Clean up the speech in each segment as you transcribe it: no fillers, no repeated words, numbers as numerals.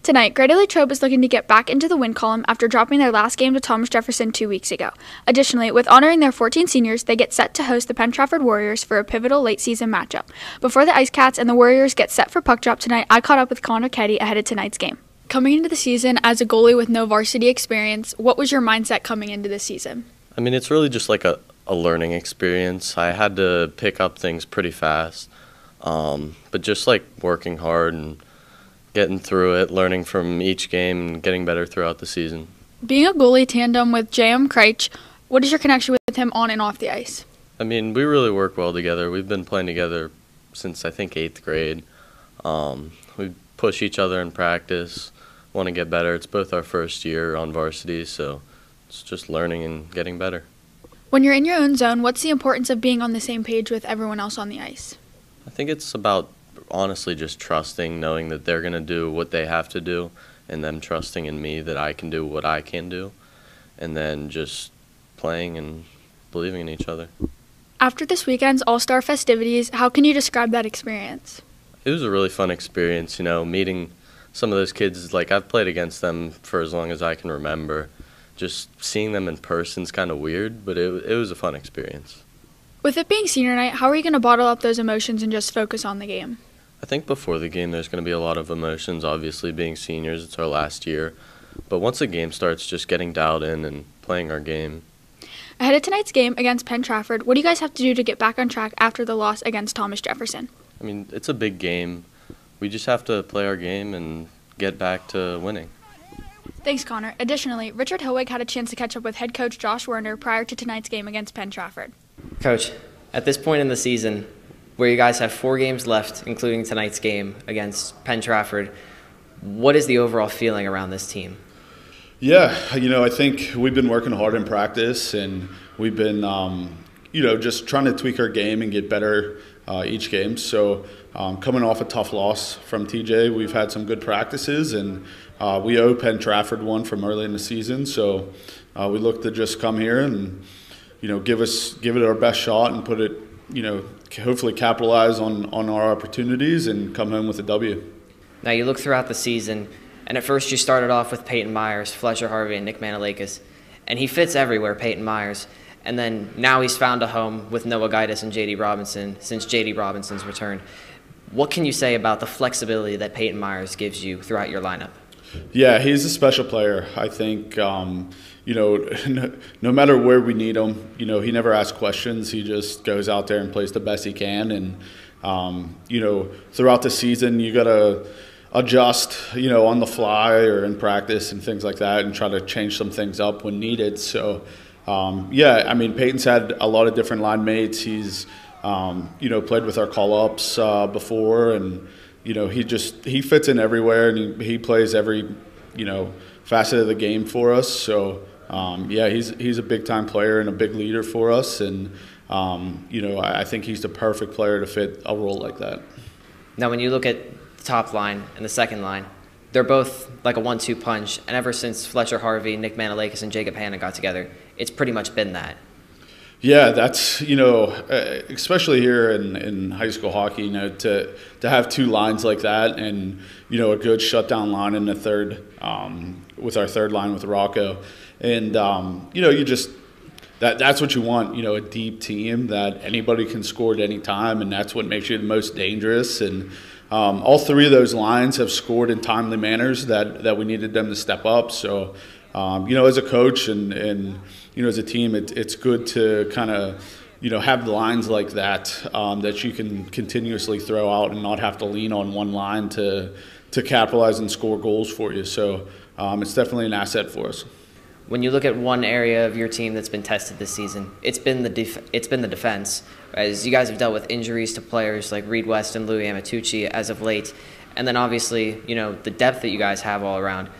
Tonight, Greater Latrobe is looking to get back into the win column after dropping their last game to Thomas Jefferson 2 weeks ago. Additionally, with honoring their 14 seniors, they get set to host the Penn Trafford Warriors for a pivotal late-season matchup. Before the Ice Cats and the Warriors get set for puck drop tonight, I caught up with Keddie ahead of tonight's game. Coming into the season as a goalie with no varsity experience, what was your mindset coming into this season? I mean, it's really just like a learning experience. I had to pick up things pretty fast, but just like working hard and getting through it, learning from each game, and getting better throughout the season. Being a goalie tandem with J.M. Kreitch, what is your connection with him on and off the ice? I mean, we really work well together. We've been playing together since, I think, 8th grade. We push each other in practice, want to get better. It's both our first year on varsity, so it's just learning and getting better. When you're in your own zone, what's the importance of being on the same page with everyone else on the ice? I think it's about honestly just trusting, knowing that they're going to do what they have to do, and them trusting in me that I can do what I can do, and then just playing and believing in each other. After this weekend's All-Star festivities, how can you describe that experience? It was a really fun experience, meeting some of those kids. Like, I've played against them for as long as I can remember. Just seeing them in person is kind of weird, but it was a fun experience. With it being senior night, how are you going to bottle up those emotions and just focus on the game? I think before the game there's going to be a lot of emotions. Obviously, being seniors, it's our last year. But once the game starts, just getting dialed in and playing our game. Ahead of tonight's game against Penn Trafford, what do you guys have to do to get back on track after the loss against Thomas Jefferson? I mean, it's a big game. We just have to play our game and get back to winning. Thanks, Connor. Additionally, Richard Hillwig had a chance to catch up with head coach Josh Werner prior to tonight's game against Penn Trafford. Coach, at this point in the season, where you guys have 4 games left, including tonight's game against Penn Trafford, what is the overall feeling around this team? Yeah, I think we've been working hard in practice, and we've been, just trying to tweak our game and get better each game. So coming off a tough loss from TJ, we've had some good practices, and we owe Penn Trafford one from early in the season. So we look to just come here and, give it our best shot and put it, hopefully capitalize on our opportunities and come home with a W. Now you look throughout the season, and at first you started off with Peyton Myers, Fletcher Harvey, and Nick Manalakis, and he fits everywhere, Peyton Myers. And then now he's found a home with Noah Gaitis and J.D. Robinson since J.D. Robinson's return. What can you say about the flexibility that Peyton Myers gives you throughout your lineup? Yeah, he's a special player. I think, no matter where we need him, he never asks questions. He just goes out there and plays the best he can. And, throughout the season, you got to adjust, on the fly or in practice and things like that, and try to change some things up when needed. So, Peyton's had a lot of different line mates. He's, played with our call-ups before, and, he fits in everywhere, and he plays every, facet of the game for us. So, he's a big-time player and a big leader for us, and, I think he's the perfect player to fit a role like that. Now, when you look at the top line and the second line, they're both like a 1-2 punch, and ever since Fletcher Harvey, Nick Manalakis, and Jacob Hanna got together, it's pretty much been that. Yeah, that's, especially here in high school hockey, to have 2 lines like that, and, a good shutdown line in the third, with our third line with Rocco. And, that's what you want, a deep team that anybody can score at any time, and that's what makes you the most dangerous. And all 3 of those lines have scored in timely manners that we needed them to step up. So, as a coach and as a team, it's good to kind of, have lines like that that you can continuously throw out and not have to lean on one line to capitalize and score goals for you. So it's definitely an asset for us. When you look at one area of your team that's been tested this season, it's been the defense. As you guys have dealt with injuries to players like Reed West and Louis Amatucci as of late, and then obviously, the depth that you guys have all around.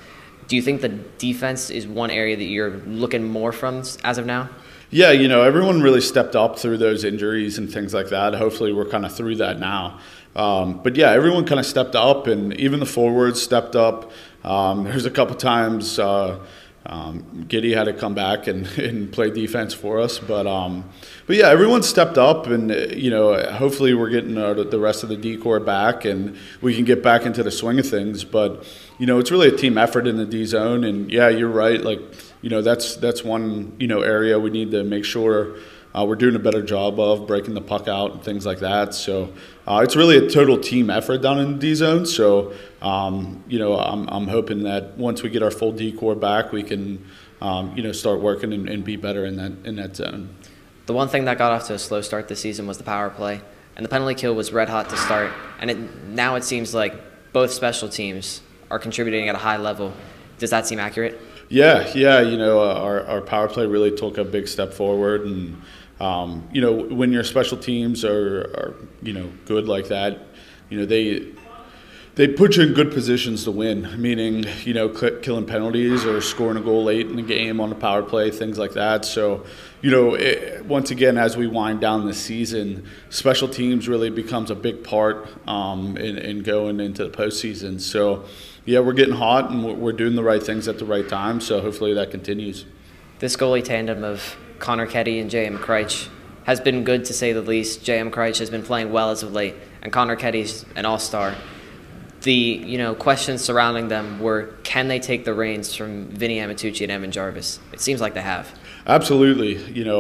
Do you think the defense is one area that you're looking more from as of now? Yeah, everyone really stepped up through those injuries and things like that. Hopefully we're kind of through that now. But yeah, everyone kind of stepped up, and even the forwards stepped up. There's a couple times Keddie had to come back and play defense for us, but yeah, everyone stepped up, and hopefully we're getting the rest of the D-core back, and we can get back into the swing of things. But it's really a team effort in the D zone, and yeah, you're right. Like that's one area we need to make sure we're doing a better job of breaking the puck out and things like that. So it's really a total team effort down in the D zone. So I'm hoping that once we get our full D core back, we can start working and be better in that zone. The one thing that got off to a slow start this season was the power play, and the penalty kill was red hot to start. And now it seems like both special teams are contributing at a high level. Does that seem accurate? Yeah. Our power play really took a big step forward, and when your special teams are good like that, they put you in good positions to win, meaning, killing penalties or scoring a goal late in the game on the power play, things like that. So, once again, as we wind down the season, special teams really becomes a big part in going into the postseason. So, yeah, we're getting hot and we're doing the right things at the right time. So hopefully that continues. This goalie tandem of Connor Keddie and J.M. Kreitch has been good, to say the least. J.M. Kreitch has been playing well as of late, and Connor Keddie's an all-star. The questions surrounding them were, can they take the reins from Vinny Amatucci and Evan Jarvis? It seems like they have. Absolutely.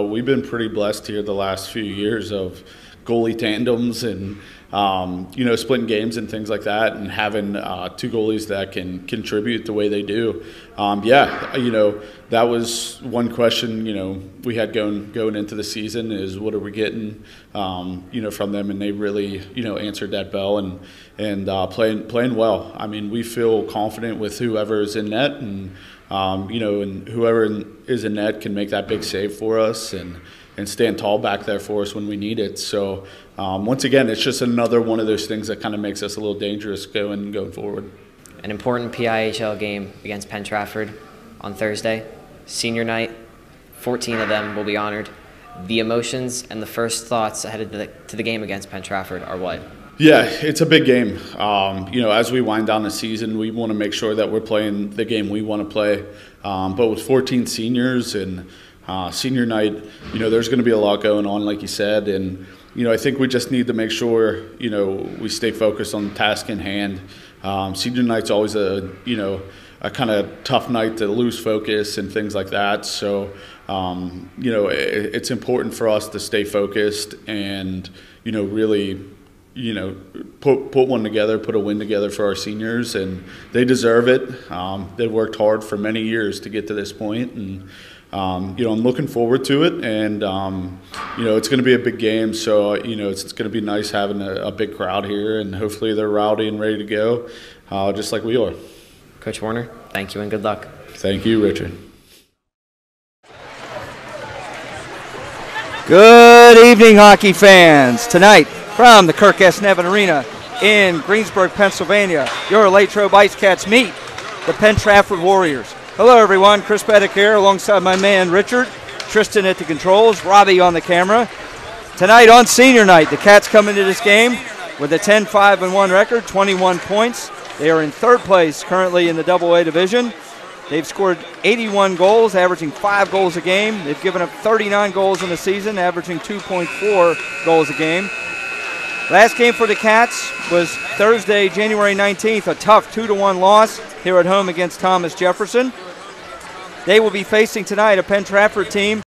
We've been pretty blessed here the last few years of goalie tandems and splitting games and things like that, and having two goalies that can contribute the way they do. That was one question we had going into the season, is what are we getting from them, and they really answered that bell and playing well. I mean, we feel confident with whoever is in net, and and whoever is in net can make that big save for us and stand tall back there for us when we need it. So once again, it's just another one of those things that kind of makes us a little dangerous going forward. An important PIHL game against Penn Trafford on Thursday, senior night. 14 of them will be honored. The emotions and the first thoughts ahead of to the game against Penn Trafford are what? Yeah, it's a big game. As we wind down the season, we want to make sure that we're playing the game we want to play. But with 14 seniors and senior night, there's going to be a lot going on, like you said, and I think we just need to make sure we stay focused on the task in hand. Senior night's always a kind of tough night to lose focus and things like that. So it's important for us to stay focused and really put one together, put a win together for our seniors, and they deserve it. They've worked hard for many years to get to this point, and I'm looking forward to it, and it's going to be a big game, so it's going to be nice having a big crowd here, and hopefully they're rowdy and ready to go, just like we are. Coach Werner, thank you and good luck. Thank you, Richard. Good evening, hockey fans. Tonight, from the Kirk S. Nevin Arena in Greensburg, Pennsylvania, your Latrobe Ice Cats meet the Penn Trafford Warriors. Hello, everyone. Chris Pettick here alongside my man Richard, Tristan at the controls, Robbie on the camera. Tonight on senior night, the Cats come into this game with a 10-5-1 record, 21 points. They are in third place currently in the AA division. They've scored 81 goals, averaging 5 goals a game. They've given up 39 goals in the season, averaging 2.4 goals a game. Last game for the Cats was Thursday, January 19th, a tough 2-1 loss here at home against Thomas Jefferson. They will be facing tonight a Penn Trafford team